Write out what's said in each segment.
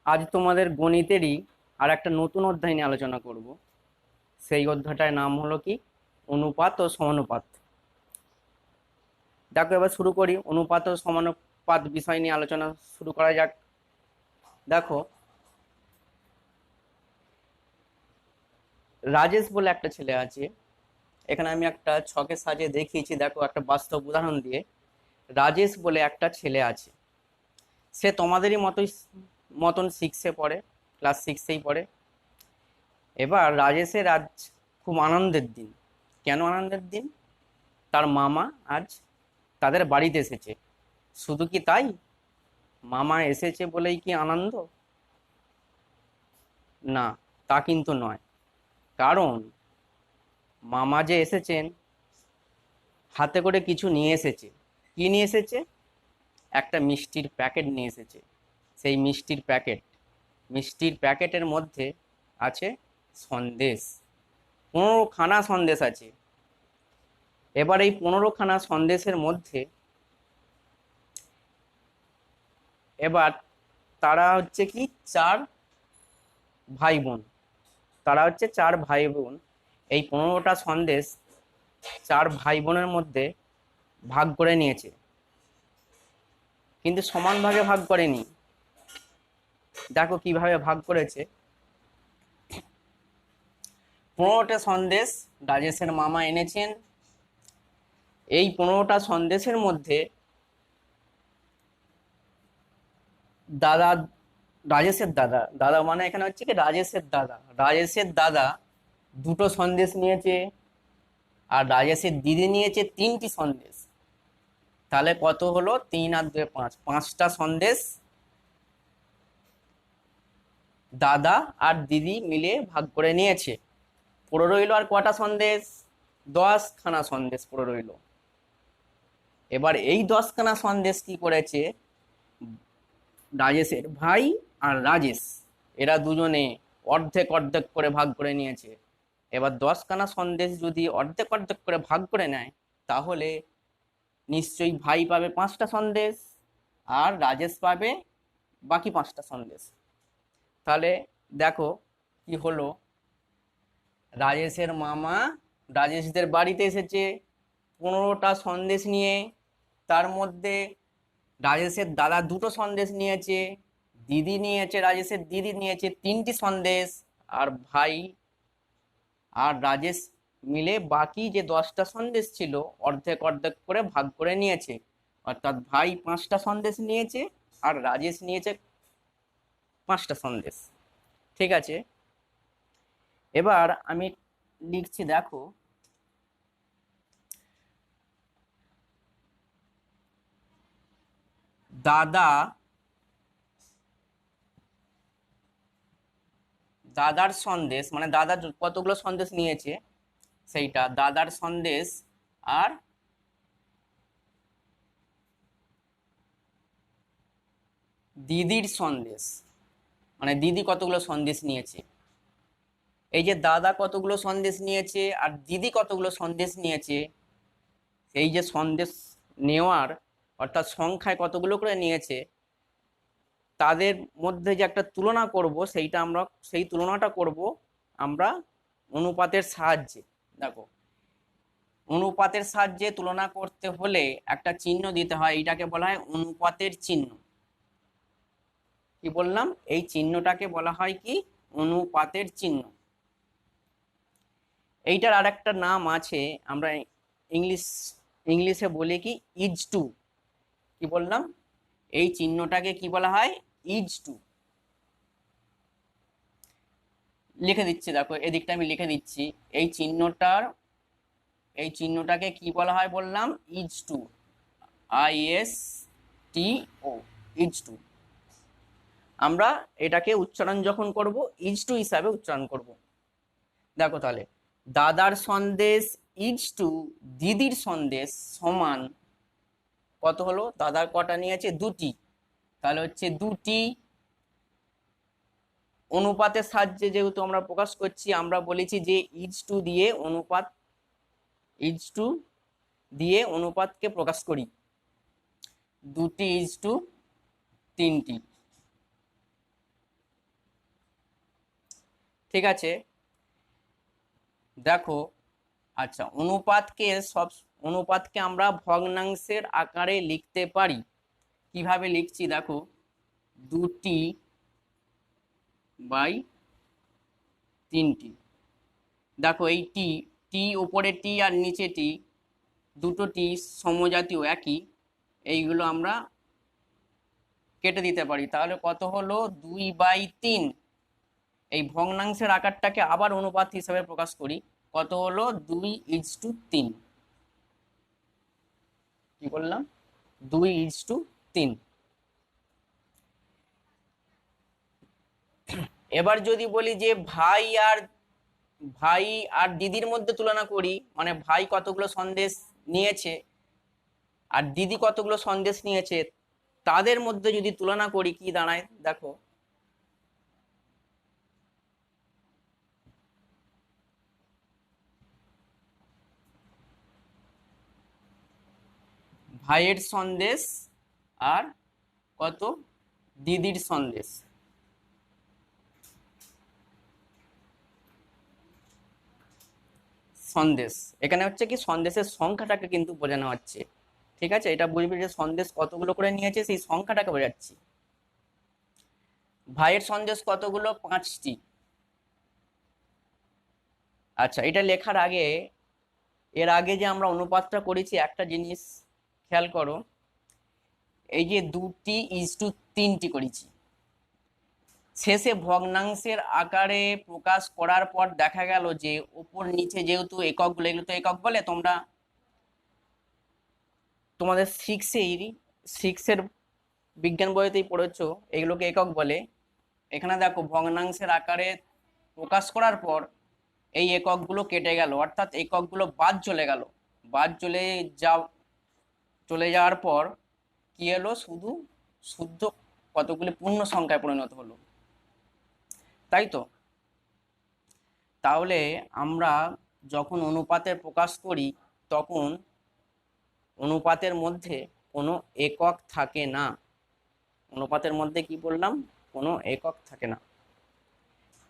আজ তোমাদের গণিতেরই আর একটা নতুন অধ্যায় নিয়ে আলোচনা করব। সেই অধ্যায়টার নাম হলো কি, অনুপাত ও সমানুপাত। দেখো, এবার শুরু করি। অনুপাত ও সমানুপাত বিষয় নিয়ে আলোচনা শুরু করা যাক। দেখো, রাজেশ বলে একটা ছেলে আছে। এখানে আমি একটা ছকে সাজিয়ে দেখিয়েছি, দেখো একটা বাস্তব উদাহরণ দিয়ে। রাজেশ বলে একটা ছেলে আছে, সে তোমাদেরই মতন সিক্সে পড়ে, ক্লাস সিক্সেই পড়ে। এবার রাজেশের আজ খুব আনন্দের দিন। কেন আনন্দের দিন? তার মামা আজ তাদের বাড়িতে এসেছে। শুধু কি তাই? মামা এসেছে বলেই কি আনন্দ? না, তা কিন্তু নয়। কারণ মামা যে এসেছেন, হাতে করে কিছু নিয়ে এসেছে। কি নিয়ে এসেছে? একটা মিষ্টির প্যাকেট নিয়ে এসেছে। সেই মিষ্টির প্যাকেটের মধ্যে আছে সন্দেশ। 15খানা সন্দেশ আছে। এবার এই 15খানা সন্দেশের মধ্যে এবার তারা হচ্ছে কি, চার ভাই বোন। চার ভাই বোন। এই 15টা সন্দেশ চার ভাই বোনের মধ্যে ভাগ করে নিয়েছে, কিন্তু সমান ভাগে ভাগ করেনি। দেখো কিভাবে ভাগ করেছে। 15টা সন্দেশ রাজেশের মামা এনেছেন। এই 15টা সন্দেশের মধ্যে দাদা, রাজেশের দাদা, দাদা মানে এখানে হচ্ছে কি রাজেশের দাদা দুটো সন্দেশ নিয়েছে, আর রাজেশের দিদি নিয়েছে 3টি সন্দেশ। তাহলে কত হলো? 3 আর 2 5, 5টা সন্দেশ দাদা আর দিদি মিলে ভাগ করে নিয়েছে। পড়ে রইলো আর কটা সন্দেশ? 10খানা সন্দেশ পড়ে রইলো। এবার এই 10খানা সন্দেশ কি করেছে, রাজেশের ভাই আর রাজেশ এরা দুজনে অর্ধেক অর্ধেক করে ভাগ করে নিয়েছে। এবার 10খানা সন্দেশ যদি অর্ধেক অর্ধেক করে ভাগ করে নেয়, তাহলে নিশ্চয়ই ভাই পাবে 5টা সন্দেশ, আর রাজেশ পাবে বাকি 5টা সন্দেশ। তাহলে দেখো কি হলো। রাজেশের মামা রাজেশদের বাড়িতে এসেছে 15টা সন্দেশ নিয়ে। তার মধ্যে রাজেশের দাদা দুটো সন্দেশ নিয়েছে, রাজেশের দিদি নিয়েছে 3টি সন্দেশ, আর ভাই আর রাজেশ মিলে বাকি যে 10টা সন্দেশ ছিল অর্ধেক অর্ধেক করে ভাগ করে নিয়েছে। অর্থাৎ ভাই 5টা সন্দেশ নিয়েছে, আর রাজেশ নিয়েছে 5টা সন্দেশ। ঠিক আছে, এবার আমি লিখছি, দেখো। দাদা দাদার সন্দেশ, মানে দাদা কতগুলো সন্দেশ নিয়েছে সেইটা, দাদার সন্দেশ আর দিদির সন্দেশ, মানে দিদি কতগুলো সন্দেশ নিয়েছে। এই যে দাদা কতগুলো সন্দেশ নিয়েছে আর দিদি কতগুলো সন্দেশ নিয়েছে, এই যে সন্দেশ নেওয়ার অর্থাৎ সংখ্যায় কতগুলো করে নিয়েছে, তাদের মধ্যে যে একটা তুলনা করব, সেই তুলনাটা করব আমরা অনুপাতের সাহায্যে। দেখো, অনুপাতের সাহায্যে তুলনা করতে হলে একটা চিহ্ন দিতে হয়, এটাকে বলা হয় অনুপাতের চিহ্ন। কি বললাম? এই চিহ্নটাকে বলা হয় কি, অনুপাতের চিহ্ন। এইটার আর একটা নাম আছে, আমরা ইংলিশ ইংলিশে বলি কি, ইজ টু। কি বললাম? এই চিহ্নটাকে কি বলা হয়? Is to. লিখে দিচ্ছি, দেখো এদিকটা আমি লিখে দিচ্ছি। এই চিহ্নটাকে কি বলা হয় বললাম? Is to. ISTO, is to. আমরা এটাকে উচ্চারণ যখন করব, ইজ টু হিসাবে উচ্চারণ করব। দেখো তাহলে, দাদার সন্দেশ ইজ টু দিদির সন্দেশ সমান কত হলো? দাদার কটা নিয়েছে? 2টি। তাহলে হচ্ছে 2টি। অনুপাতের সাহায্যে যেহেতু আমরা প্রকাশ করছি, আমরা বলেছি যে ইজ টু দিয়ে অনুপাতকে প্রকাশ করি। 2টি ইজ টু 3টি। ঠিক আছে, দেখো। আচ্ছা, অনুপাতকে আমরা ভগ্নাংশের আকারে লিখতে পারি। কিভাবে লিখছি দেখো, 2t/3t। দেখো এই টি, টি উপরে টি আর নিচে টি, দুটো টি সমজাতীয় একই, এইগুলো আমরা কেটে দিতে পারি। তাহলে কত হলো, 2/3। এই ভগ্নাংশের আকারটাকে আবার অনুপাত হিসাবে প্রকাশ করি, কত হলো, 2:3। কি করলাম, 2:3। এবার যদি বলি যে ভাই আর দিদির মধ্যে তুলনা করি, মানে ভাই কতগুলো সন্দেশ নিয়েছে আর দিদি কতগুলো সন্দেশ নিয়েছে, তাদের মধ্যে যদি তুলনা করি, কি দাঁড়ায় দেখো, ভাইয়ের সন্দেশ আর কত, দিদির সন্দেশ। সন্দেশ এখানে হচ্ছে কি, সন্দেশের সংখ্যাটাকে কিন্তু বোঝানো হচ্ছে। ঠিক আছে, এটা বুঝবি যে সন্দেশ কতগুলো করে নিয়েছে, সেই সংখ্যাটাকে বোঝাচ্ছি। ভাইয়ের সন্দেশ কতগুলো, 5টি। আচ্ছা, এটা লেখার আগে, এর আগে যে আমরা অনুপাতটা করেছি, একটা জিনিস খেয়াল করো, এই যে 2:3 করেছি, শেষে ভগ্নাংশের আকারে প্রকাশ করার পর দেখা গেল যে উপর নিচে যেহেতু এককগুলো, এগুলো তো একক বলে, তোমরা তোমাদের সিক্সের বিজ্ঞান বইতেই পড়েছো, এগুলোকে একক বলে। এখানে দেখো, ভগ্নাংশের আকারে প্রকাশ করার পর এই এককগুলো কেটে গেল, অর্থাৎ এককগুলো বাদ চলে গেল। বাদ চলে যাওয়ার পর কি এলো, শুধু শুদ্ধ কতগুলি পূর্ণ সংখ্যায় পরিণত হলো, তাই তো। তাহলে আমরা যখন অনুপাতের প্রকাশ করি, তখন অনুপাতের মধ্যে কোনো একক থাকে না। অনুপাতের মধ্যে কি বললাম, কোনো একক থাকে না।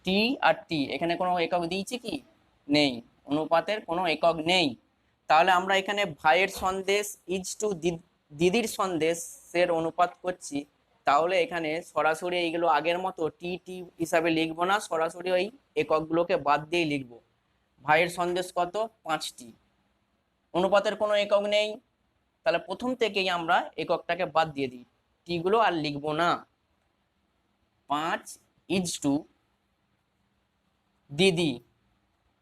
টি আর টি, এখানে কোনো একক দিয়েছি কি, নেই, অনুপাতের কোনো একক নেই। তাহলে আমরা এখানে ভাইয়ের সন্দেশ দিদির সন্দেশের অনুপাত করছি, তাহলে এখানে সরাসরি এইগুলো আগের মতো টি টি হিসাবে লিখবো না, সরাসরি ওই এককগুলোকে বাদ দিয়ে লিখবো। ভাইয়ের সন্দেশ কত, 5টি। অনুপাতের কোনো একক নেই, তাহলে প্রথম থেকেই আমরা এককটাকে বাদ দিয়ে দিই, টি গুলো আর লিখবো না। 5:3, দিদি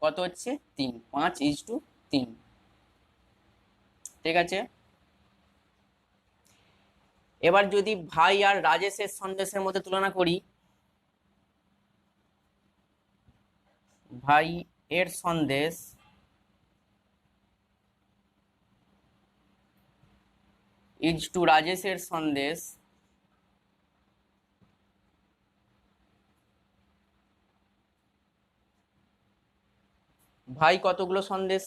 কত হচ্ছে, 3, 5:3। ঠিক আছে, এবার যদি ভাই আর রাজেশের সন্দেশের মধ্যে তুলনা করি, ভাই এর সন্দেশ রাজেশের সন্দেশ, ভাই কতগুলো সন্দেশ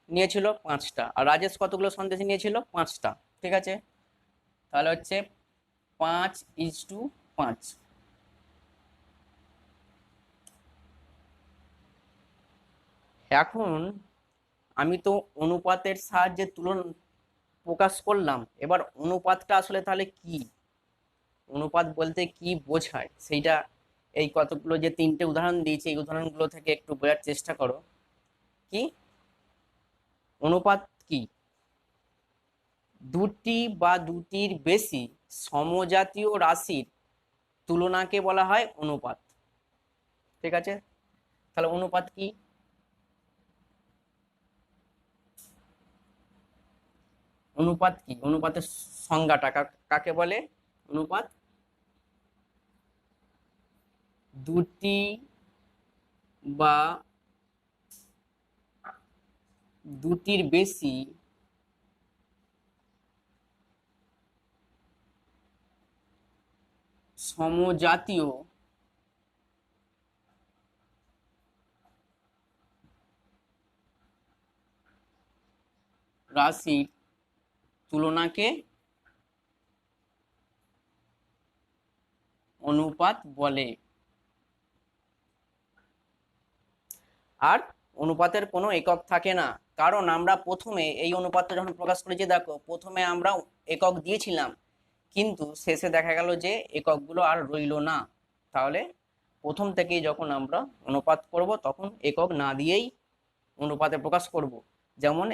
নিয়েছিল, 5টা, আর রাজেশ কতগুলো সন্দেশ নিয়েছিল, 5টা। ঠিক আছে, তাহলে হচ্ছে 5:5। এখন আমি তো অনুপাতের সাহায্যে তুলনা প্রকাশ করলাম, এবার অনুপাতটা আসলে তাহলে কি, অনুপাত বলতে কি বোঝায় সেইটা, এই কতগুলো যে 3টে উদাহরণ দিয়েছি, এই উদাহরণগুলো থেকে একটু বোঝার চেষ্টা করো। কি অনুপাত, কি দুটি বা দুটির বেশি সমজাতীয় রাশির তুলনাকে বলা হয় অনুপাত। ঠিক আছে, তাহলে অনুপাত কি, অনুপাতের সংজ্ঞাটা কাকে বলে, অনুপাত দুটি বা দুটির বেশি সমজাতীয় রাশির তুলনাকে অনুপাত বলে। আর অনুপাতের কোনো একক থাকে না, কারণ আমরা প্রথমে এই অনুপাতটা যখন প্রকাশ করেছি, দেখো প্রথমে আমরা একক দিয়েছিলাম, কিন্তু শেষে দেখা গেল যে এককগুলো আর রইলো না। তাহলে প্রথম থেকেই যখন আমরা অনুপাত করব তখন একক না দিয়েই অনুপাতে প্রকাশ করব। যেমন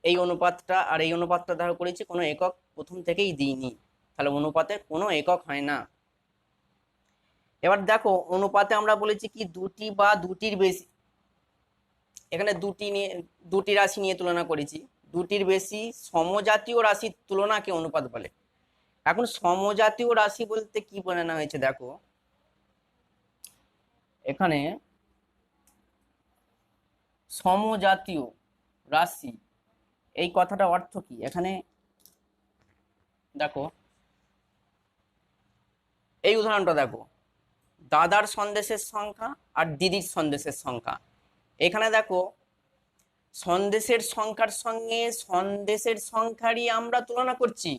এই অনুপাতটা আর এই অনুপাতটা ধরো করেছি, কোনো একক প্রথম থেকেই দিইনি, তাহলে অনুপাতে কোনো একক হয় না। এবার দেখো অনুপাতে আমরা বলেছি কি দুটি বা দুটির বেশি, এখানে দুটি রাশি নিয়ে তুলনা করেছি, দুটির বেশি সমজাতীয় রাশির তুলনাকে অনুপাত বলে। এখন সমজাতীয় রাশি বলতে কি বোঝানো হয়েছে, দেখো এখানে সমজাতীয় রাশি এই কথাটা অর্থ কি, এখানে দেখো এই উদাহরণটা দেখো, দাদার সন্দেশের সংখ্যা আর দিদির সন্দেশের সংখ্যা। এখানে দেখো সন্দেশের সংখ্যার সঙ্গে সন্দেশের সংখ্যারই আমরা তুলনা করছি,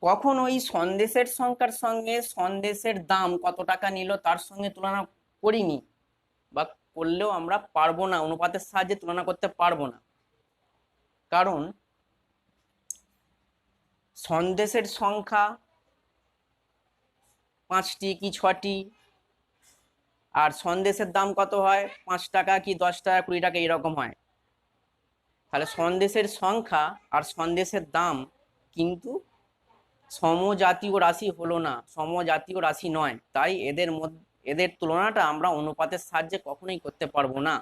কখন ওই সন্দেশের সংখ্যার সঙ্গে সন্দেশের দাম কত টাকা নিল তার সঙ্গে তুলনা করিনি, বা করলেও আমরা পারবো না, অনুপাতের সাহায্যে তুলনা করতে পারবো না। কারণ সন্দেশের সংখ্যা 5টি কি 6টি, আর সন্দেশের দাম কত হয় 5 টাকা কি 10 টাকা 20 টাকা এরকম হয়। তাহলে সন্দেশের সংখ্যা আর সন্দেশের দাম কিন্তু সমজাতীয় রাশি হলো না, সমজাতীয় রাশি নয়, তাই এদের তুলনাটা আমরা অনুপাতের সাহায্যে কখনোই করতে পারবো না।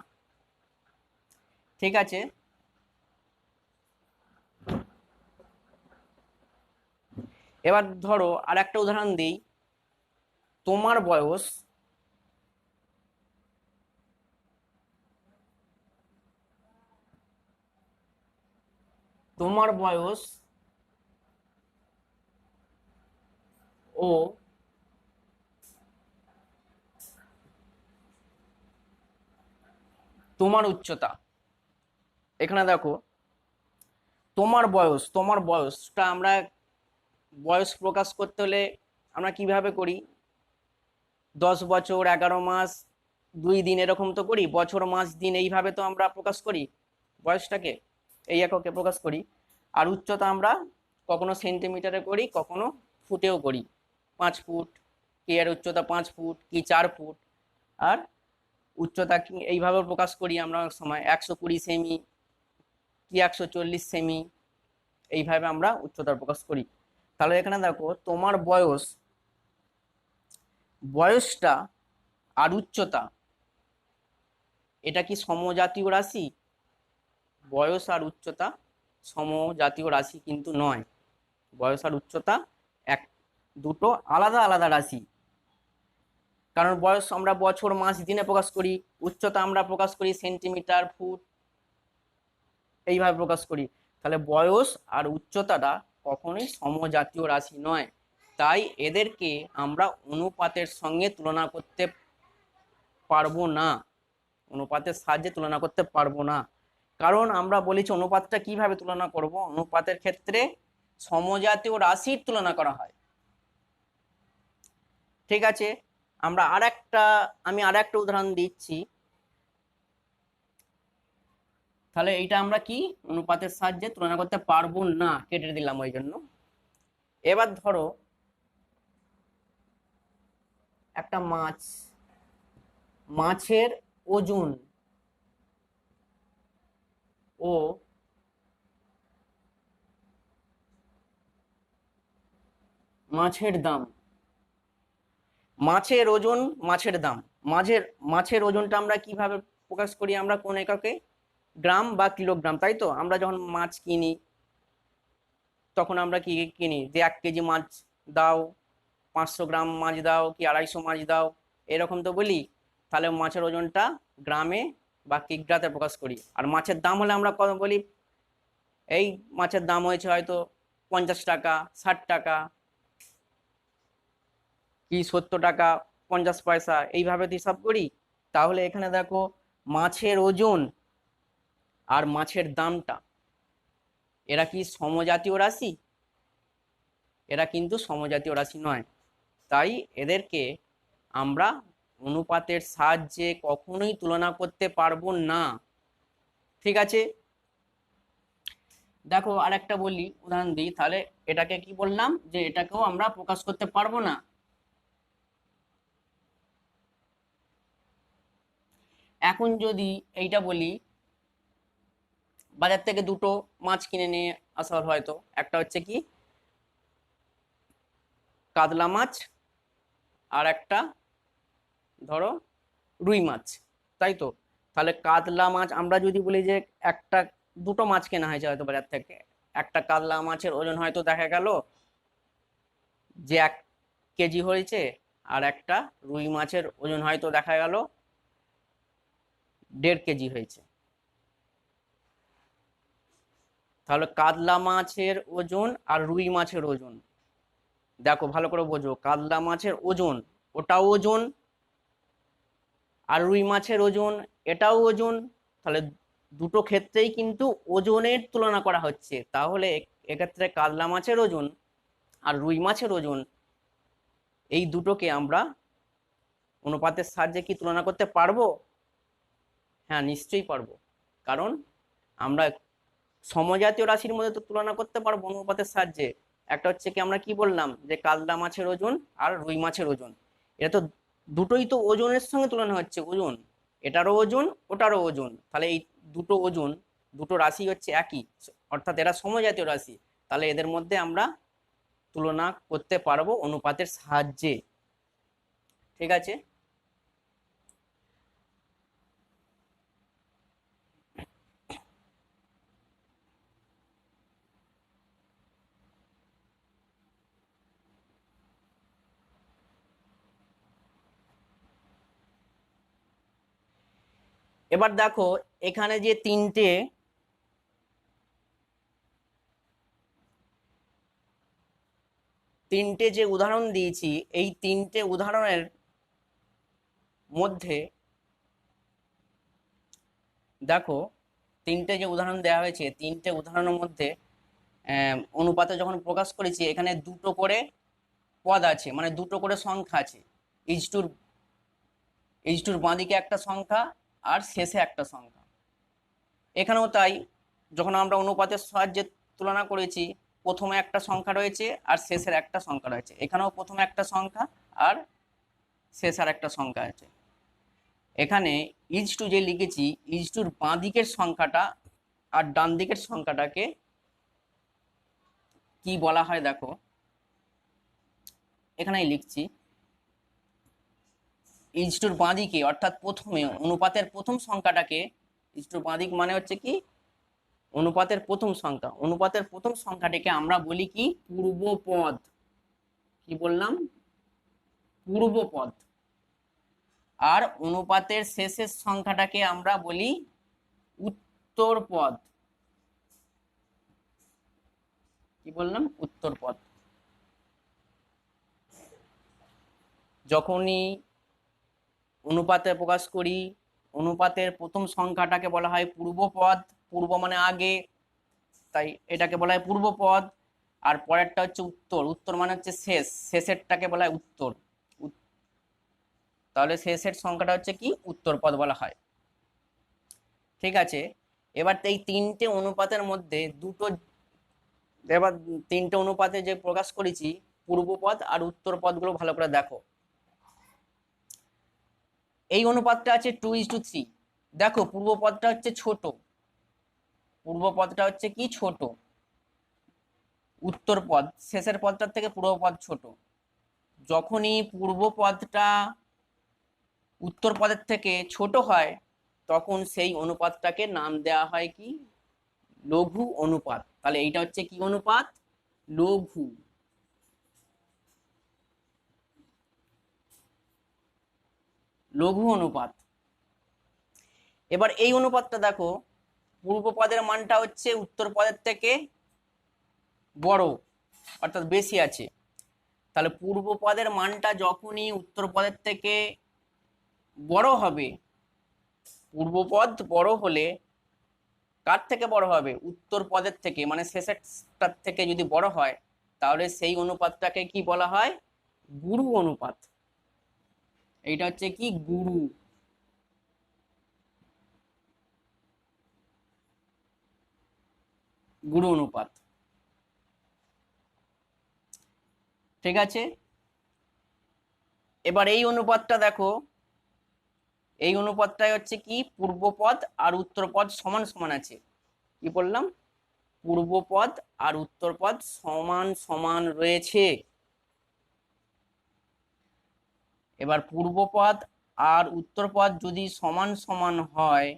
ঠিক আছে, এবার ধরো আর একটা উদাহরণ দিই, তোমার বয়স তোমার বয়স ও তোমার উচ্চতা। এখানে দেখো তোমার বয়সটা আমরা বয়স প্রকাশ করতে হলে আমরা কিভাবে করি, 10 বছর 11 মাস 2 দিন এরকম তো করি, বছর মাস দিন এইভাবে তো আমরা প্রকাশ করি বয়সটাকে, এই এককে প্রকাশ করি। আর উচ্চতা আমরা কখনো সেন্টিমিটারে করি, কখনো ফুটেও করি, 5 ফুট, কি এর উচ্চতা 5 ফুট কি 4 ফুট। আর উচ্চতা কি এইভাবে প্রকাশ করি আমরা অনেক সময় 120 সেমি কি 140 সেমি, এইভাবে আমরা উচ্চতা প্রকাশ করি। তাহলে এখানে দেখো তোমার বয়সটা আর উচ্চতা এটা কি সমজাতীয় রাশি? বয়স আর উচ্চতা সমজাতীয় রাশি কিন্তু নয়, বয়স আর উচ্চতা দুটো আলাদা আলাদা রাশি। কারণ বয়স আমরা বছর মাস দিনে প্রকাশ করি, উচ্চতা আমরা প্রকাশ করি সেন্টিমিটার ফুট এইভাবে প্রকাশ করি। তাহলে বয়স আর উচ্চতাটা কখনোই সমজাতীয় রাশি নয়, তাই এদেরকে আমরা অনুপাতের সঙ্গে তুলনা করতে পারবো না, অনুপাতের সাহায্যে তুলনা করতে পারবো না। কারণ আমরা বলেছি অনুপাতটা কিভাবে তুলনা করব, অনুপাতের ক্ষেত্রে সমজাতীয় রাশির তুলনা করা হয়। ঠিক আছে, আমি আর একটা উদাহরণ দিচ্ছি, তাহলে এইটা আমরা কি অনুপাতের সাহায্যে তুলনা করতে পারবো না, কেটে দিলাম ওই জন্য। এবার ধরো একটা মাছের ওজন ও মাছের দাম, মাছের ওজন মাছের দাম, মাছের ওজনটা আমরা কিভাবে প্রকাশ করি, আমরা কোন এককে, গ্রাম বা কিলোগ্রাম, তাই তো। আমরা যখন মাছ কিনি তখন আমরা কি কিনি, যে 1 কেজি মাছ দাও, 500 গ্রাম মাছ দাও কি 250 মাছ দাও, এরকম তো বলি। তাহলে মাছের ওজনটা গ্রামে বা কিগ্রাতে প্রকাশ করি। আর মাছের দাম হলে আমরা কত বলি, এই মাছের দাম হয়েছে হয়তো 50 টাকা 60 টাকা কি 70 টাকা 50 পয়সা, এইভাবে তো হিসাব করি। তাহলে এখানে দেখো মাছের ওজন আর মাছের দামটা এরা কি সমজাতীয় রাশি? এরা কিন্তু সমজাতীয় রাশি নয়, তাই এদেরকে আমরা অনুপাতের সাহায্যে কখনোই তুলনা করতে পারবো না। ঠিক আছে, দেখো আরেকটা বলি, উদাহরণ দিই, তাহলে এটাকে কি বললাম যে এটাকেও আমরা প্রকাশ করতে পারবো না। এখন যদি এইটা বলি, বাজার থেকে দুটো মাছ কিনে নিয়ে আসা হলো, হয়তো একটা হচ্ছে কি কাতলা মাছ, আর একটা ধরো রুই মাছ, তাই তো। তাহলে কাতলা মাছ আমরা যদি বলি যে একটা, দুটো মাছ কেনা হয়েছে হয়তো বাজার থেকে, একটা কাতলা মাছের ওজন হয়তো দেখা গেল যে 1 কেজি হয়েছে, আর একটা রুই মাছের ওজন হয়তো দেখা গেল 1.5 কেজি হয়েছে। তাহলে কাতলা মাছের ওজন আর রুই মাছের ওজন, দেখো ভালো করে বোঝো, কাতলা মাছের ওজন ওটাও ওজন, আর রুই মাছের ওজন এটাও ওজন। তাহলে দুটো ক্ষেত্রেই কিন্তু ওজনের তুলনা করা হচ্ছে। তাহলে এক্ষেত্রে কাতলা মাছের ওজন আর রুই মাছের ওজন, এই দুটোকে আমরা অনুপাতের সাহায্যে কি তুলনা করতে পারবো? হ্যাঁ, নিশ্চয়ই পারবো। কারণ আমরা সমজাতীয় রাশির মধ্যে তো তুলনা করতে পারবো অনুপাতের সাহায্যে। একটা হচ্ছে কি, আমরা কি বললাম যে কাতলা মাছের ওজন আর রুই মাছের ওজন, এটা তো দুটোই তো ওজনের সঙ্গে তুলনা হচ্ছে, ওজন, এটারও ওজন ওটারও ওজন। তাহলে এই দুটো ওজন, দুটো রাশি হচ্ছে একই, অর্থাৎ এরা সমজাতীয় রাশি। তাহলে এদের মধ্যে আমরা তুলনা করতে পারবো অনুপাতের সাহায্যে। ঠিক আছে, এবার দেখো এখানে যে তিনটে যে উদাহরণ দিয়েছি, এই তিনটে উদাহরণের মধ্যে দেখো, তিনটে যে উদাহরণ দেওয়া হয়েছে, তিনটে উদাহরণের মধ্যে অনুপাতে যখন প্রকাশ করেছি, এখানে দুটো করে পদ আছে, মানে দুটো করে সংখ্যা আছে। ইজ টুর বাঁদিকে একটা সংখ্যা আর শেষে একটা সংখ্যা। এখানেও তাই, যখন আমরা অনুপাতের সাহায্যে তুলনা করেছি, প্রথমে একটা সংখ্যা রয়েছে আর শেষের একটা সংখ্যা রয়েছে। এখানেও প্রথমে একটা সংখ্যা আর শেষের একটা সংখ্যা আছে। এখানে ইজ টু যে লিখেছি, ইজ টুর বাঁ দিকের সংখ্যাটা আর ডান দিকের সংখ্যাটাকে কি বলা হয় দেখো, এখানেই লিখছি, ইজ টুর বাঁ দিকে অর্থাৎ প্রথমে অনুপাতের প্রথম সংখ্যাটাকে, ইজ টুর বাঁ দিক মানে হচ্ছে কি অনুপাতের প্রথম সংখ্যা, অনুপাতের প্রথম সংখ্যাটিকে আমরা বলি কি পূর্বপদ। কি বললাম? পূর্বপদ। আর অনুপাতের শেষের সংখ্যাটাকে আমরা বলি উত্তরপদ। কি বললাম? উত্তরপদ। যখনই অনুপাতে প্রকাশ করি, অনুপাতের প্রথম সংখ্যাটাকে বলা হয় পূর্বপদ, পূর্ব মানে আগে, তাই এটাকে বলা হয় পূর্বপদ। আর পরেরটা হচ্ছে উত্তর, উত্তর মানে হচ্ছে শেষ, শেষেরটাকে বলা হয় উত্তর। তাহলে শেষের সংখ্যাটা হচ্ছে কি উত্তরপদ বলা হয়। ঠিক আছে, এবার এই তিনটে অনুপাতের মধ্যে দুটো, এবার তিনটে অনুপাতে যে প্রকাশ করেছি পূর্বপদ আর উত্তরপদ গুলো ভালো করে দেখো। এই অনুপাতটা আছে 2:3। দেখো পূর্বপদটা হচ্ছে ছোট, পূর্বপদটা হচ্ছে কি ছোট, উত্তরপদ শেষের পদটার থেকে পূর্বপদ ছোট। যখনই পূর্বপদটা উত্তরপদের থেকে ছোট হয়, তখন সেই অনুপাতটাকে নাম দেওয়া হয় কি লঘু অনুপাত। তাহলে এইটা হচ্ছে কি অনুপাত? লঘু। লঘু অনুপাত। এবার এই অনুপাতটা দেখো, পূর্বপদের মানটা হচ্ছে উত্তরপদের থেকে বড়, অর্থাৎ বেশি আছে। তাহলে পূর্বপদের মানটা যখনই উত্তরপদের থেকে বড় হবে, পূর্বপদ বড় হলে কার থেকে বড় হবে? উত্তরপদের থেকে, মানে শেষেরটার থেকে যদি বড় হয়, তাহলে সেই অনুপাতটাকে কি বলা হয়? গুরু অনুপাত। এইটা হচ্ছে কি গুরু, গুরু অনুপাত। ঠিক আছে, এবার এই অনুপাতটা দেখো, এই অনুপাতটাই হচ্ছে কি পূর্বপদ আর উত্তরপদ সমান সমান আছে। কি বললাম, পূর্বপদ আর উত্তরপদ সমান সমান রয়েছে। এবার পূর্বপদ আর উত্তরপদ যদি সমান সমান হয়,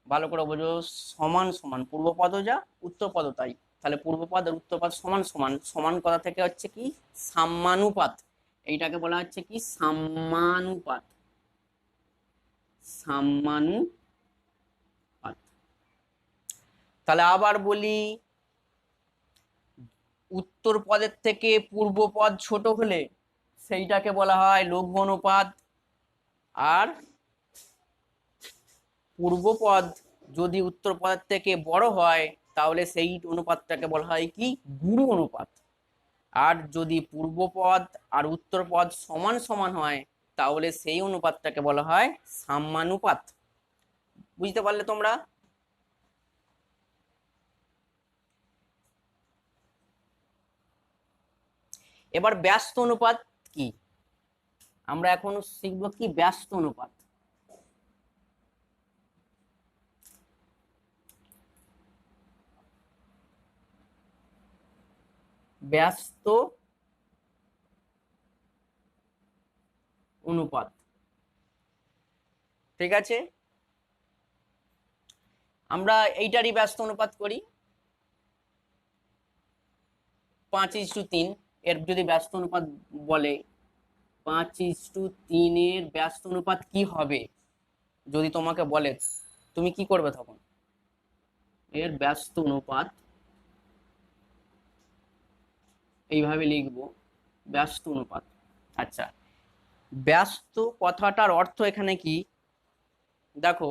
ভালো করে বোঝো, সমান সমান, পূর্বপদও যা উত্তরপদও তাই, তাহলে পূর্বপদ আর উত্তরপদ সমান সমান, সমান কথা থেকে হচ্ছে কি সাম্যানুপাত। এইটাকে বলা হচ্ছে কি সাম্যানুপাত, সাম্যানুপাত। তাহলে আবার বলি, উত্তর পদের থেকে পূর্ব পদ ছোট হলে সেইটাকে বলা হয় লঘু অনুপাত, আর পূর্ব পদ যদি উত্তর পদের থেকে বড় হয় তাহলে সেই অনুপাতটাকে বলা হয় কি গুরু অনুপাত। আর যদি পূর্ব পদ আর উত্তর পদ সমান সমান হয় তাহলে সেই অনুপাতটাকে বলা হয় সাম্যানুপাত। বুঝতে পারলে তোমরা? এবার ব্যস্ত অনুপাত কি, আমরা এখন শিখবো কি ব্যস্ত অনুপাত। ব্যস্ত অনুপাত, ঠিক আছে, আমরা এইটারই ব্যস্ত অনুপাত করি 5:3। এর যদি ব্যস্ত অনুপাত বলে 5:3 এর ব্যস্ত অনুপাত কি হবে যদি তোমাকে বলে, তুমি কি করবে তখন? এর ব্যস্ত অনুপাত এইভাবে লিখবো, ব্যস্ত অনুপাত। আচ্ছা, ব্যস্ত কথাটার অর্থ এখানে কি দেখো,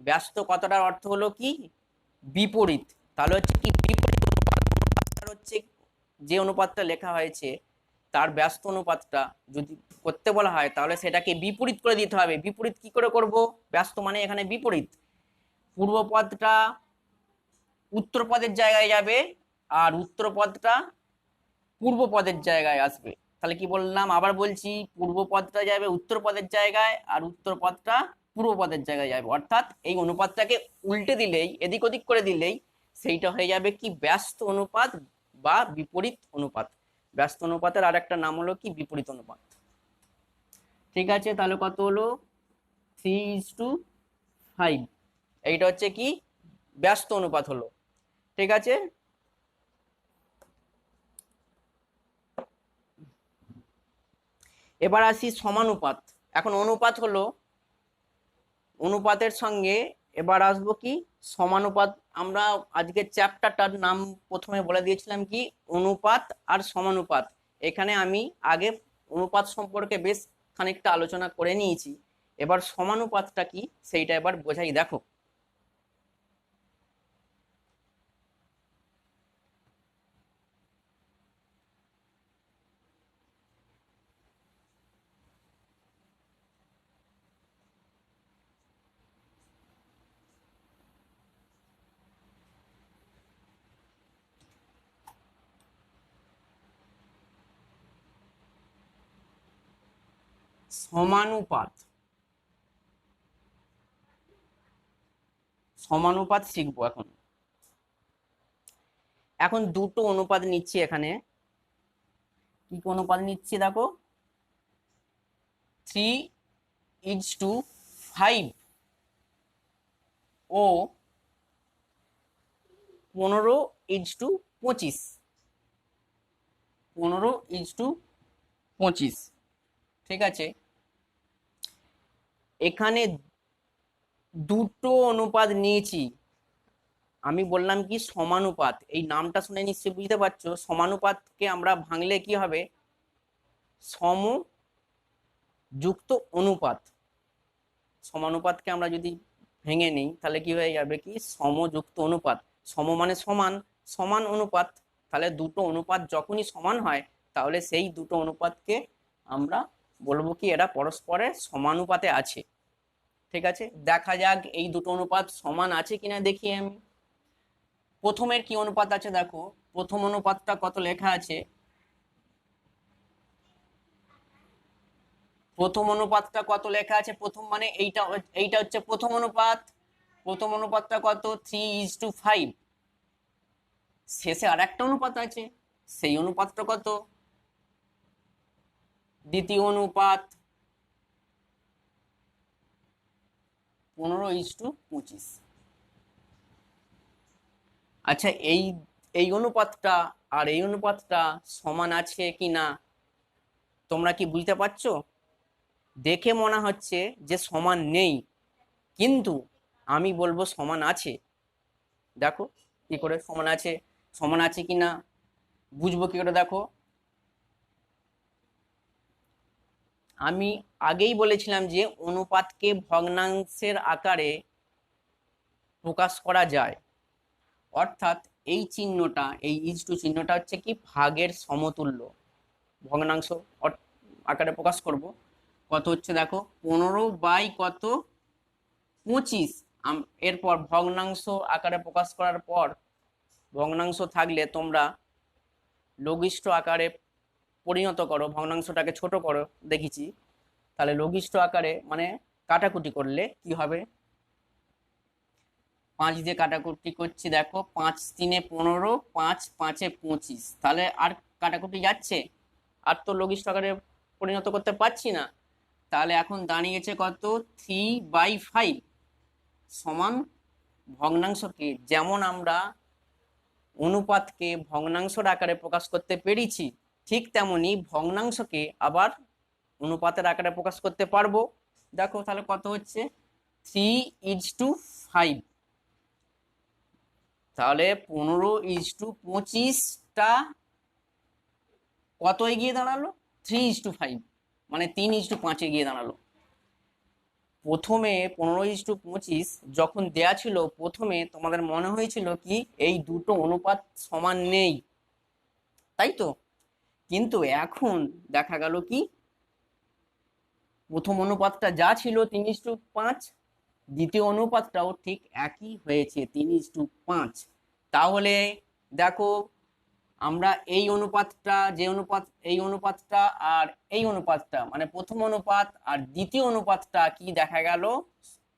ব্যস্ত কথাটার অর্থ হলো কি বিপরীত। তাহলে হচ্ছে কি বিপরীত অনুপাত, হচ্ছে যে অনুপাতটা লেখা হয়েছে তার ব্যস্ত অনুপাতটা যদি করতে বলা হয় তাহলে সেটাকে বিপরীত করে দিতে হবে। বিপরীত কি করে করব, ব্যস্ত মানে এখানে বিপরীত, পূর্ব পদটা উত্তর পদের জায়গায় যাবে আর উত্তর পদটা পূর্ব পদের জায়গায় আসবে। তাহলে কি বললাম, আবার বলছি, পূর্ব পদটা যাবে উত্তর পদের জায়গায় আর উত্তর পদটা পূর্ব পদের জায়গায় যাবে, অর্থাৎ এই অনুপাতটাকে উল্টে দিলেই, এদিক ওদিক করে দিলেই সেইটা হয়ে যাবে কি ব্যস্ত অনুপাত বা বিপরীত অনুপাত। ব্যস্ত অনুপাতের আর একটা নাম হলো কি বিপরীত অনুপাত। ঠিক আছে, তাহলে কত হলো 3:5, এইটা হচ্ছে কি ব্যস্ত অনুপাত হলো। ঠিক আছে, এবার আসি সমানুপাত। এখন অনুপাত হলো, অনুপাতের সঙ্গে এবার আসবো কি সমানুপাত। আমরা আজকের চ্যাপ্টারটার নাম প্রথমে বলে দিয়েছিলাম কি অনুপাত আর সমানুপাত। এখানে আমি আগে অনুপাত সম্পর্কে বেশ খানিকটা আলোচনা করে নিয়েছি, এবার সমানুপাতটা কি সেইটা এবার বোঝাই। দেখো, সমানুপাত, সমানুপাত শিখবো এখন। এখন দুটো অনুপাত নিচ্ছি এখানে, কি অনুপাত নিচ্ছি দেখো, 3:5 ও 15:25, 15:25। ঠিক আছে, এখানে দুটো অনুপাত নিয়েছি, আমি বললাম কি সমানুপাত, এই নামটা শুনে নিশ্চয়ই বুঝতে পারছো সমানুপাতকে আমরা ভাঙলে কি হবে সম যুক্ত অনুপাত। সমানুপাতকে আমরা যদি ভেঙে নিই তাহলে কি হয়ে যাবে কি সমযুক্ত অনুপাত। সম মানে সমান, সমান অনুপাত, তাহলে দুটো অনুপাত যখনই সমান হয় তাহলে সেই দুটো অনুপাতকে আমরা বলবো কি এরা পরস্পরের সমানুপাতে আছে। ঠিক আছে, দেখা যাক এই দুটো অনুপাত সমান আছে কিনা দেখি আমি। প্রথমের কি অনুপাত আছে দেখো, প্রথম অনুপাতটা কত লেখা আছে, প্রথম অনুপাতটা কত লেখা আছে, প্রথম মানে এইটা, এইটা হচ্ছে প্রথম অনুপাত। প্রথম অনুপাতটা কত, 3:5। শেষে আর একটা অনুপাত আছে, সেই অনুপাতটা কত, দ্বিতীয় অনুপাত, 15:25। আচ্ছা, এই এই অনুপাতটা আর এই অনুপাতটা সমান আছে কি না তোমরা কি বুঝতে পারছো? দেখে মনে হচ্ছে যে সমান নেই, কিন্তু আমি বলবো সমান আছে। দেখো কি করে সমান আছে, সমান আছে কিনা বুঝবো কি করে, দেখো আমি আগেই বলেছিলাম যে অনুপাতকে ভগ্নাংশের আকারে প্রকাশ করা যায়, অর্থাৎ এই চিহ্নটা, এই ইজ টু চিহ্নটা হচ্ছে কি ভাগের সমতুল্য, ভগ্নাংশ আকারে প্রকাশ করব। কত হচ্ছে দেখো, 15/25। এরপর ভগ্নাংশ আকারে প্রকাশ করার পর, ভগ্নাংশ থাকলে তোমরা লঘিষ্ঠ আকারে পরিণত করো, ভগ্নাংশটাকে ছোট করো দেখেছি। তাহলে লঘিষ্ঠ আকারে মানে কাটাকুটি করলে কি হবে, 5 দিয়ে কাটাকুটি করছি, দেখো 5×3=15, 5×5=25। তাহলে আর কাটাকুটি যাচ্ছে, আর তো লঘিষ্ঠ আকারে পরিণত করতে পারছি না। তাহলে এখন দাঁড়িয়েছে কত, 3/5 সমান ভগ্নাংশকে যেমন আমরা অনুপাতকে ভগ্নাংশের আকারে প্রকাশ করতে পেরেছি, ঠিক তেমনি ভগ্নাংশকে আবার অনুপাতের আকারে প্রকাশ করতে পারবো। দেখো তাহলে কত হচ্ছে, 3:5। তাহলে 15:25টা কত এগিয়ে দাঁড়ালো, 3:5, মানে 3:5 এগিয়ে দাঁড়ালো। প্রথমে 15:25 যখন দেয়া ছিল, প্রথমে তোমাদের মনে হয়েছিল কি এই দুটো অনুপাত সমান নেই, তাই তো? কিন্তু এখন দেখা গেল কি প্রথম অনুপাতটা যা ছিল 3:5, দ্বিতীয় অনুপাতটাও ঠিক একই হয়েছে 3:5। তাহলে দেখো আমরা এই অনুপাতটা, যে অনুপাত, এই অনুপাতটা আর এই অনুপাতটা মানে প্রথম অনুপাত আর দ্বিতীয় অনুপাতটা কি দেখা গেল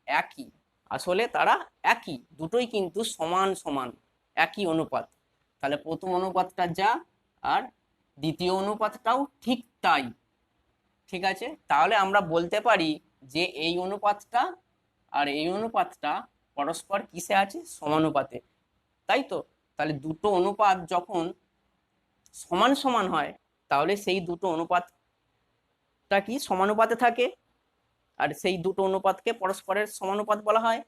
একই, আসলে তারা একই, দুটোই কিন্তু সমান সমান একই অনুপাত। তাহলে প্রথম অনুপাতটা যা আর দ্বিতীয় অনুপাতটাও ঠিক তাই। ঠিক আছে, তাহলে আমরা বলতে পারি যে এই অনুপাতটা আর এই অনুপাতটা পরস্পর কিসে আছে, সমানুপাতে, তাই তো? তাহলে দুটো অনুপাত যখন সমান সমান হয়, তাহলে সেই দুটো অনুপাতটা কি সমানুপাতে থাকে, আর সেই দুটো অনুপাতকে পরস্পরের সমানুপাত বলা হয়।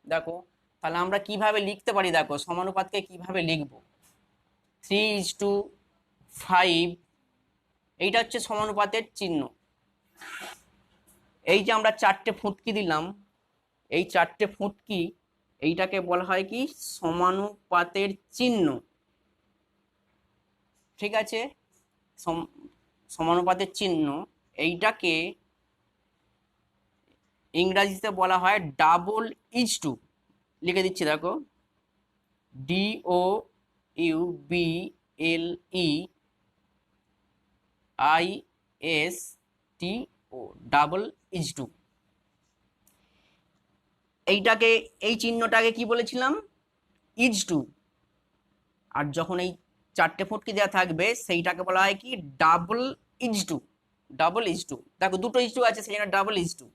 দেখো তাহলে আমরা কিভাবে লিখতে পারি, দেখো সমানুপাতকে কিভাবে লিখবো, 3:5, এইটা হচ্ছে সমানুপাতের চিহ্ন। এই যে আমরা চারটে ফুটকি দিলাম, এই চারটে ফুটকি, এইটাকে বলা হয় কি সমানুপাতের চিহ্ন। ঠিক আছে, সমানুপাতের চিহ্ন, এইটাকে ইংরাজিতে বলা হয় ডাবল-ইজ-টু। লিখে দিচ্ছি দেখো, DOUBLEISTO, ডাবল-ইজ-টু। এইটাকে, এই চিহ্নটাকে কি বলেছিলাম, ইজ-টু। আর যখন এই চারটে ফুটকি দেওয়া থাকবে সেইটাকে বলা হয় কি ডাবল-ইজ-টু। ডাবল-ইজ-টু, দেখো দুটো ইজ-টু আছে সেই জন্য ডাবল-ইজ-টু।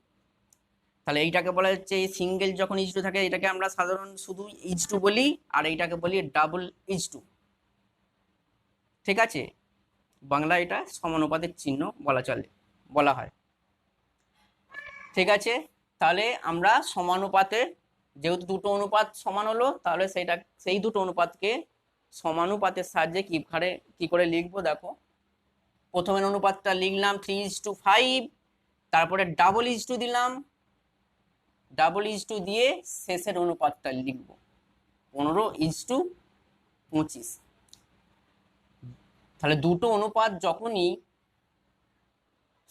তাহলে এইটাকে বলা হচ্ছে সিঙ্গেল, যখন ইজ টু থাকে এটাকে আমরা সাধারণ শুধু ইজ টু বলি, আর এইটাকে বলি ডাবল-ইজ-টু। ঠিক আছে, বাংলা এটা সমানুপাতের চিহ্ন বলা হয়। ঠিক আছে, তাহলে আমরা সমানুপাতে, যেহেতু দুটো অনুপাত সমান হলো, তাহলে সেই দুটো অনুপাতকে সমানুপাতের সাহায্যে কি করে লিখবো, দেখো প্রথমের অনুপাতটা লিখলাম 3:5, তারপরে ডাবল-ইজ-টু দিলাম, ডাবল-ইজ-টু দিয়ে শেষের অনুপাতটা লিখব 15:25। তাহলে দুটো অনুপাত যখনই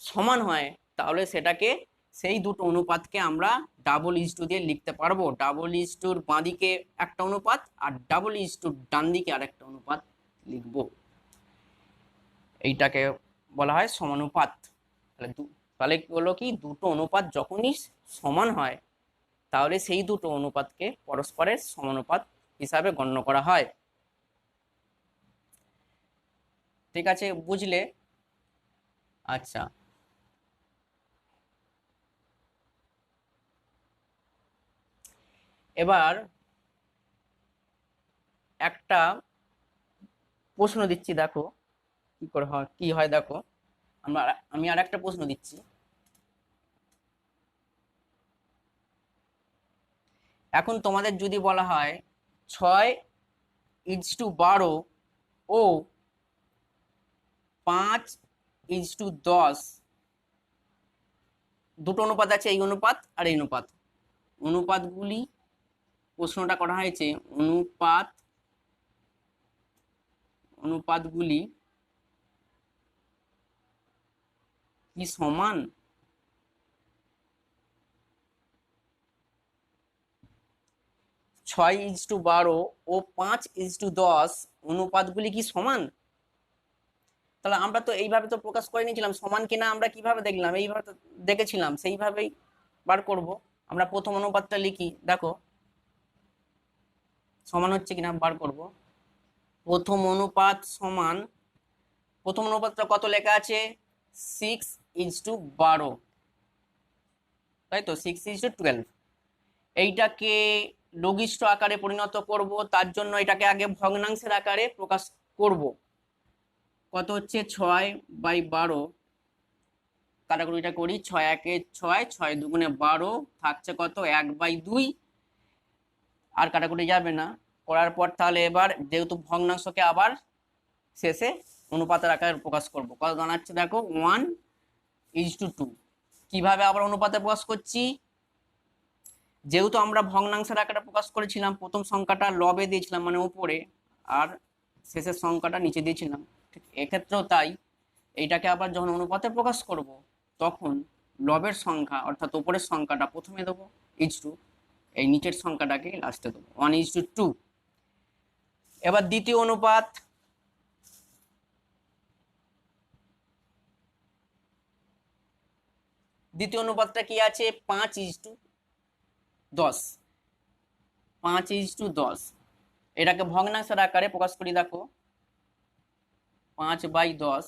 সমান হয় তাহলে সেটাকে সেই দুটো অনুপাতকে আমরা ডাবল ইজ টু দিয়ে লিখতে পারবো। ডাবল ইজ টুর বাঁ দিকে একটা অনুপাত আর ডাবল ইজ টুর ডান দিকে আরেকটা অনুপাত লিখবো। এইটাকে বলা হয় সমানুপাত। তাহলে হলো কি, দুটো অনুপাত যখনই সমান হয় তাহলে সেই দুটো অনুপাতকে পরস্পরের সমানুপাত হিসাবে গণ্য করা হয়। ঠিক আছে, বুঝলে? আচ্ছা, এবার একটা প্রশ্ন দিচ্ছি, দেখো কি করে হয়, কি হয় দেখো। আমি আর একটা প্রশ্ন দিচ্ছি। এখন তোমাদের যদি বলা হয় 6:12 ও 5:10, দুটো অনুপাত আছে, এই অনুপাত আর এই অনুপাত। অনুপাতগুলি, প্রশ্নটা করা হয়েছে অনুপাতগুলি কি সমান? 6:12 ও 5:10 অনুপাতগুলি কি সমান? তাহলে আমরা তো এইভাবে তো প্রকাশ করে নিয়েছিলাম, সমান কিনা আমরা কিভাবে দেখলাম, এইভাবে তো দেখেছিলাম, সেইভাবেই বার করব। আমরা প্রথম অনুপাতটা লিখি, দেখো সমান হচ্ছে কিনা বার করব। প্রথম অনুপাত সমান, প্রথম অনুপাতটা কত লেখা আছে? 6:12, তাই তো, 6:12। এইটাকে লঘিষ্ঠ আকারে পরিণত করব, তার জন্য এটাকে আগে ভগ্নাংশের আকারে প্রকাশ করব। কত হচ্ছে? 6/12, কাটাকুটিটা করি, 6 × 1 = 6, 6 × 2 = 12, থাকছে কত? 1/2। আর কাটাকুটি যাবে না। করার পর তাহলে এবার যেহেতু ভগ্নাংশকে আবার শেষে অনুপাতের আকারে প্রকাশ করব, কত দাঁড়াচ্ছে দেখো? 1:2। কিভাবে আবার অনুপাতে প্রকাশ করছি? যেহেতু আমরা ভগ্নাংশের আকারে প্রকাশ করেছিলাম, প্রথম সংখ্যাটা লবে দিয়েছিলাম মানে উপরে, আর শেষের সংখ্যাটা নিচে দিয়েছিলাম, ঠিক এক্ষেত্রেও তাই। এইটাকে আবার যখন অনুপাতে প্রকাশ করব তখন লবের সংখ্যা অর্থাৎ উপরের সংখ্যাটা প্রথমে দেবো, ইজ টু, এই নিচের সংখ্যাটাকে লাস্টে দেবো, 1:2। এবার দ্বিতীয় অনুপাত, দ্বিতীয় অনুপাতটা কি আছে? 5:10, 5:10। এটাকে ভগ্নাংশের আকারে প্রকাশ করি, দেখো 5/10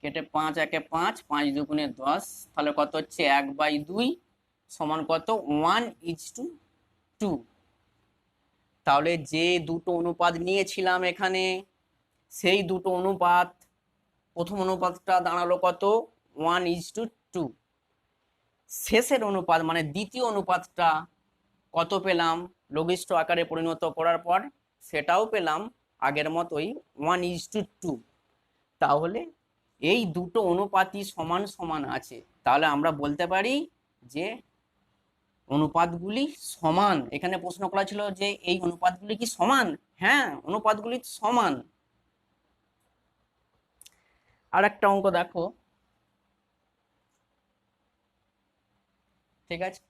কেটে 5 × 1 = 5, 5 × 2 = 10, তাহলে কত হচ্ছে? 1/2 সমান কত? 1:2। তাহলে যে দুটো অনুপাত নিয়েছিলাম এখানে, সেই দুটো অনুপাত, প্রথম অনুপাতটা দাঁড়ালো কত? 1:2। শেষের অনুপাত মানে দ্বিতীয় অনুপাতটা কত পেলাম লঘিষ্ঠ আকারে পরিণত করার পর? সেটাও পেলাম আগের মতোই 1:2। তাহলে এই দুটো অনুপাতই সমান সমান আছে, তাহলে আমরা বলতে পারি যে অনুপাতগুলি সমান। এখানে প্রশ্ন করা ছিল যে এই অনুপাতগুলি কি সমান? হ্যাঁ, অনুপাতগুলি সমান। আর একটা অঙ্ক দেখো, ঠিক আছে?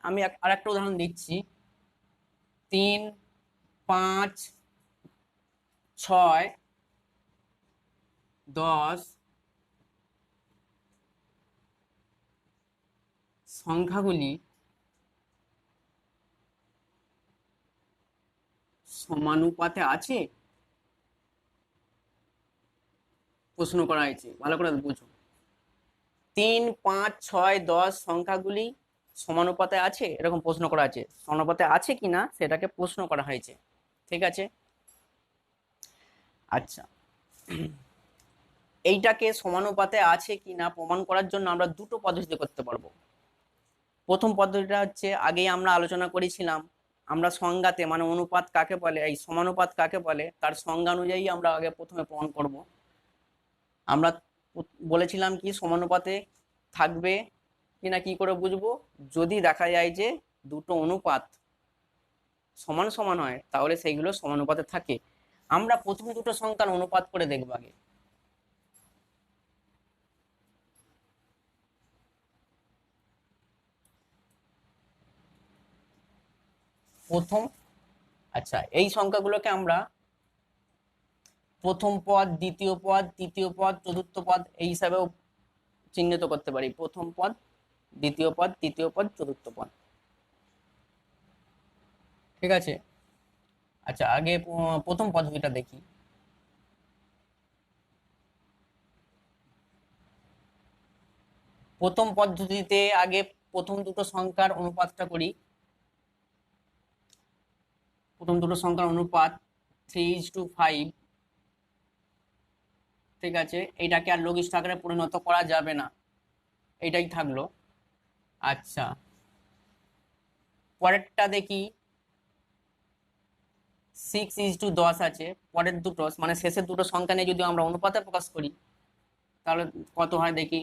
আমি আর একটা উদাহরণ দিচ্ছি। 3, 5, 6, 10 সংখ্যাগুলি সমানুপাতে আছে? প্রশ্ন করা হয়েছে, ভালো করে বুঝো। 3, 5, 6, 10 সংখ্যাগুলি সমানুপাতে আছে, এরকম প্রশ্ন করা আছে। সমানুপাতে আছে কিনা সেটাকে প্রশ্ন করা হয়েছে, ঠিক আছে? আচ্ছা, এইটাকে সমানুপাতে আছে কিনা প্রমাণ করার জন্য আমরা দুটো পদ্ধতি করতে পারবো। প্রথম পদ্ধতিটা হচ্ছে, আগেই আমরা আলোচনা করেছিলাম, আমরা সংজ্ঞাতে মানে অনুপাত কাকে বলে, এই সমানুপাত কাকে বলে তার সংজ্ঞা অনুযায়ী আমরা আগে প্রথমে প্রমাণ করব। আমরা বলেছিলাম কি সমানুপাতে থাকবে কিনা কি করে বুঝবো? যদি দেখা যায় যে দুটো অনুপাত সমান সমান হয় তাহলে সেইগুলো সমানুপাতে থাকে। আমরা প্রথম দুটো সংখ্যার অনুপাত করে দেখবো আগে। প্রথম, আচ্ছা এই সংখ্যাগুলোকে আমরা প্রথম পদ, দ্বিতীয় পদ, তৃতীয় পদ, চতুর্থ পদ এই হিসাবেও চিহ্নিত করতে পারি। প্রথম পদ, দ্বিতীয় পদ, তৃতীয় পদ, চতুর্থ পদ। ঠিক আছে, আচ্ছা আগে প্রথম পদ্ধতিটা দেখি। প্রথম পদ্ধতিতে আগে প্রথম দুটো সংখ্যার অনুপাতটা করি। প্রথম দুটো সংখ্যার অনুপাত 3:5। ঠিক আছে, এইটাকে আর লঘিষ্ঠ আকারে পরিণত করা যাবে না, এইটাই থাকলো। আচ্ছা পরেরটা দেখি 6:10 আছে। পরের দুটো মানে শেষের দুটো সংখ্যা নিয়ে যদি আমরা অনুপাতে প্রকাশ করি তাহলে কত হয় দেখি।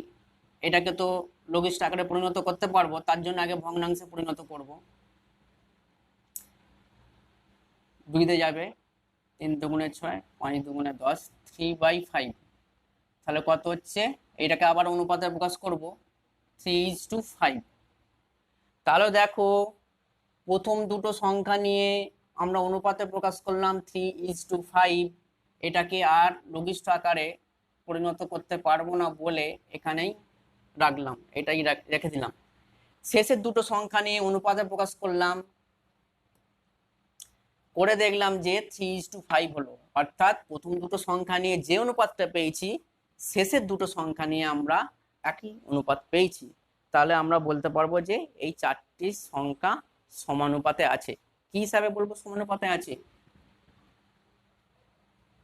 এটাকে তো লঘিষ্ঠ আকারে পরিণত করতে পারবো, তার জন্য আগে ভগ্নাংশে পরিণত করব। 2 যাবে, 3 দুগুণে 6, 5 দুগুণে 10, 3/5। তাহলে কত হচ্ছে? এটাকে আবার অনুপাতে প্রকাশ করব 3:5। তাহলে দেখো প্রথম দুটো সংখ্যা নিয়ে আমরা অনুপাতে প্রকাশ করলাম 3:5, এটাকে আর লঘিষ্ঠ আকারে পরিণত করতে পারবো না বলে এখানেই রাখলাম, এটাই রেখে দিলাম। শেষের দুটো সংখ্যা নিয়ে অনুপাতে প্রকাশ করলাম, করে দেখলাম যে 3:5 হলো। অর্থাৎ প্রথম দুটো সংখ্যা নিয়ে যে অনুপাতটা পেয়েছি শেষের দুটো সংখ্যা নিয়ে আমরা একই অনুপাত পেয়েছি। তাহলে আমরা বলতে পারবো যে এই চারটি সংখ্যা সমানুপাতে আছে। কি হিসাবে বলবো সমানুপাতে আছে?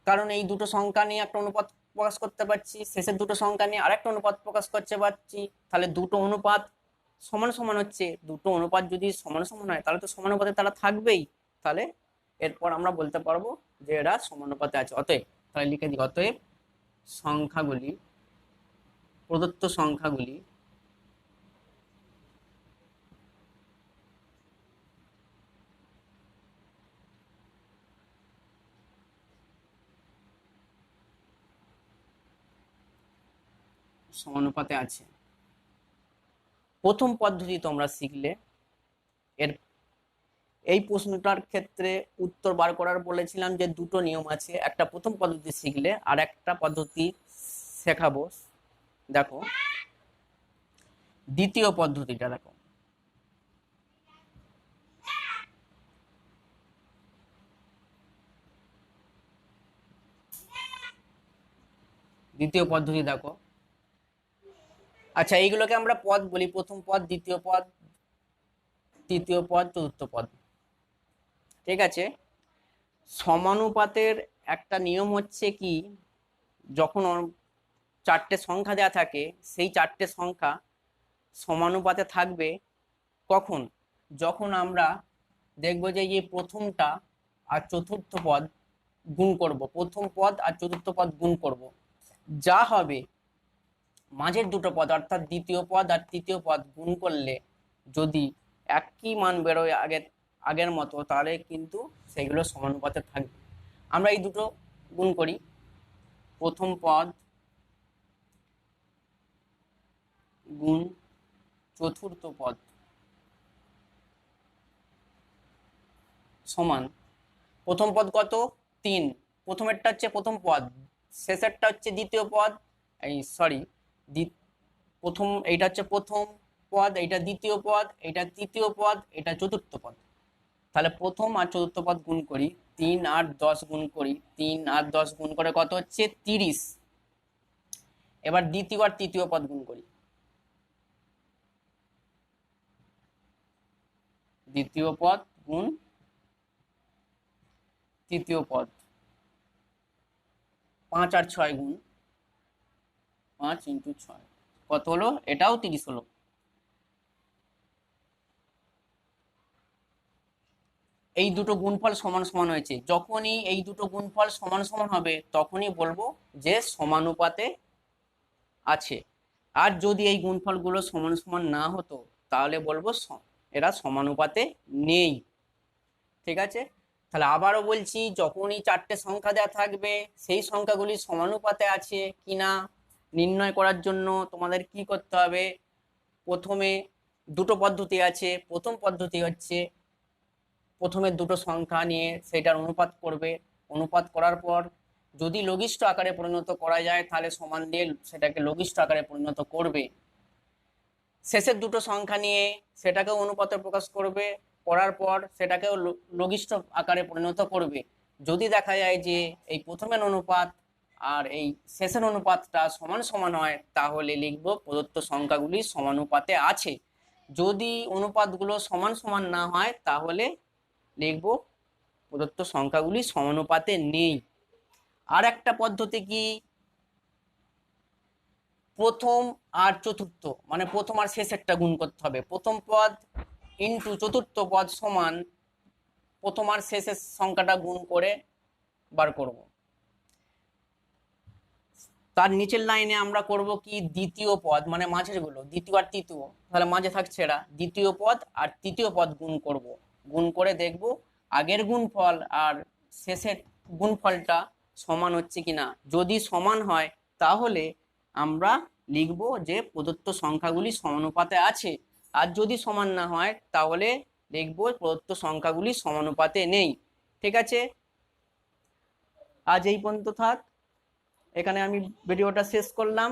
কারণ এই দুটো সংখ্যা নিয়ে একটা অনুপাত প্রকাশ করতে পারছি, শেষের দুটো সংখ্যা নিয়ে আরেকটা অনুপাত প্রকাশ করতে পারছি। তাহলে দুটো অনুপাত সমান সমান হচ্ছে। দুটো অনুপাত যদি সমান সমান হয় তাহলে তো সমানুপাতে তারা থাকবেই। তাহলে এরপর আমরা বলতে পারবো যে এরা সমানুপাতে আছে। অতএব তাহলে লিখে দিই, অতএব সংখ্যাগুলি, প্রদত্ত সংখ্যাগুলি সমানুপাতে আছে। প্রথম পদ্ধতি তোমরা শিখলে। এর এই প্রশ্নটার ক্ষেত্রে উত্তর বার করার বলেছিলাম যে দুটো নিয়ম আছে, একটা প্রথম পদ্ধতি শিখলে আর একটা পদ্ধতি শেখাবো। দেখো দ্বিতীয় পদ্ধতিটা দেখো। দ্বিতীয় পদ্ধতি দেখো। আচ্ছা এইগুলোকে আমরা পদ বলি, প্রথম পদ, দ্বিতীয় পদ, তৃতীয় পদ, চতুর্থ পদ। ঠিক আছে, সমানুপাতের একটা নিয়ম হচ্ছে কি, যখন চারটে সংখ্যা দেওয়া থাকে সেই চারটে সংখ্যা সমানুপাতে থাকবে কখন? যখন আমরা দেখবো যে এই প্রথমটা আর চতুর্থ পদ গুণ করব, প্রথম পদ আর চতুর্থ পদ গুণ করব, যা হবে মাঝের দুটো পদ অর্থাৎ দ্বিতীয় পদ আর তৃতীয় পদ গুণ করলে যদি একই মান বেরোয় আগের মতো তাহলে কিন্তু সেগুলো সমানুপাতে থাকবে। আমরা এই দুটো গুণ করি, প্রথম পদ গুণ চতুর্থ পদ সমান, প্রথম পদ কত? 3, প্রথমেরটা হচ্ছে প্রথম পদ, শেষেরটা হচ্ছে দ্বিতীয় পদ। এই সরি, প্রথম এইটা হচ্ছে প্রথম পদ, এইটা দ্বিতীয় পদ, এটা তৃতীয় পদ, এটা চতুর্থ পদ। তাহলে প্রথম আর চতুর্থ পদ গুণ করি, 3 আর 10 গুণ করি, 3 আর 10 গুণ করে কত হচ্ছে? 30। এবার দ্বিতীয় আর তৃতীয় পদ গুণ করি, দ্বিতীয় পদ গুণ তৃতীয় পদ, 5 আর 6 গুণ, 5 × 6 কত হলো? এটাও 30 হলো। এই দুটো গুণফল সমান সমান হয়েছে। যখনই এই দুটো গুণফল সমান সমান হবে তখনই বলবো যে সমানুপাতে আছে। আর যদি এই গুণফলগুলো সমান সমান না হতো তাহলে বলবো এরা সমানুপাতে নেই। ঠিক আছে, তাহলে আবারও বলছি, যখনই চারটে সংখ্যা দেওয়া থাকবে সেই সংখ্যাগুলি সমানুপাতে আছে কিনা নির্ণয় করার জন্য তোমাদের কি করতে হবে, প্রথমে দুটো পদ্ধতি আছে। প্রথম পদ্ধতি হচ্ছে প্রথমে দুটো সংখ্যা নিয়ে সেটার অনুপাত করবে, অনুপাত করার পর যদি লঘিষ্ঠ আকারে পরিণত করা যায় তাহলে সমান দিয়ে সেটাকে লঘিষ্ঠ আকারে পরিণত করবে। শেষের দুটো সংখ্যা নিয়ে সেটাকেও অনুপাতে প্রকাশ করবে, করার পর সেটাকেও লঘিষ্ঠ আকারে পরিণত করবে। যদি দেখা যায় যে এই প্রথমের অনুপাত আর এই শেষের অনুপাতটা সমান সমান হয় তাহলে লিখব প্রদত্ত সংখ্যাগুলি সমানুপাতে আছে। যদি অনুপাতগুলো সমান সমান না হয় তাহলে লিখব প্রদত্ত সংখ্যাগুলি সমানুপাতে নেই। আর একটা পদ্ধতি কি, প্রথম আর চতুর্থ মানে প্রথম আর শেষেরটা গুণ করতে হবে। প্রথম পদ ইন্টু চতুর্থ পদ সমান প্রথম আর শেষের সংখ্যাটা গুণ করে বার করব। তার নিচের লাইনে আমরা করব কি, দ্বিতীয় পদ মানে মাঝের গুলো, দ্বিতীয় আর তৃতীয়, তাহলে মাঝে থাকছে এরা, দ্বিতীয় পদ আর তৃতীয় পদ গুণ করব। গুণ করে দেখব আগের গুণফল আর শেষের গুণফলটা সমান হচ্ছে কিনা। যদি সমান হয় তাহলে আমরা লিখব যে প্রদত্ত সংখ্যাগুলি সমানুপাতে আছে। আর যদি সমান না হয় তাহলে লিখব প্রদত্ত সংখ্যাগুলি সমানুপাতে নেই। ঠিক আছে, আজ এই পর্যন্ত থাক, এখানে আমি ভিডিওটা শেষ করলাম।